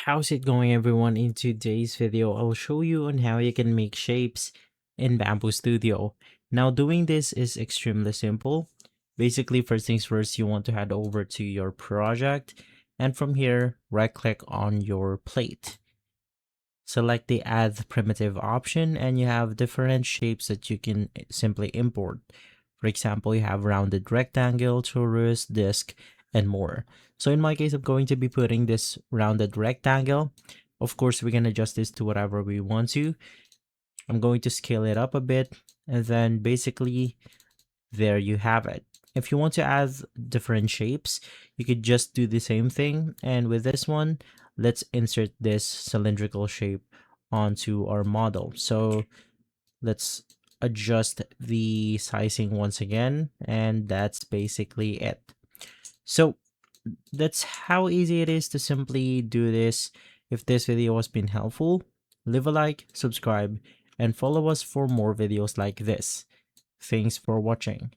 How's it going, everyone? In today's video, I'll show you on how you can make shapes in Bambu Studio. Now, doing this is extremely simple. Basically, first things first, you want to head over to your project, and from here, right-click on your plate. Select the Add Primitive option, and you have different shapes that you can simply import. For example, you have rounded rectangle, torus, disc, and more. So in my case, I'm going to be putting this rounded rectangle. Of course, we can adjust this to whatever we want to. I'm going to scale it up a bit, and then basically there you have it. If you want to add different shapes, you could just do the same thing. And with this one, let's insert this cylindrical shape onto our model. So let's adjust the sizing once again, and that's basically it. So that's how easy it is to simply do this. If this video has been helpful, leave a like, subscribe, and follow us for more videos like this. Thanks for watching.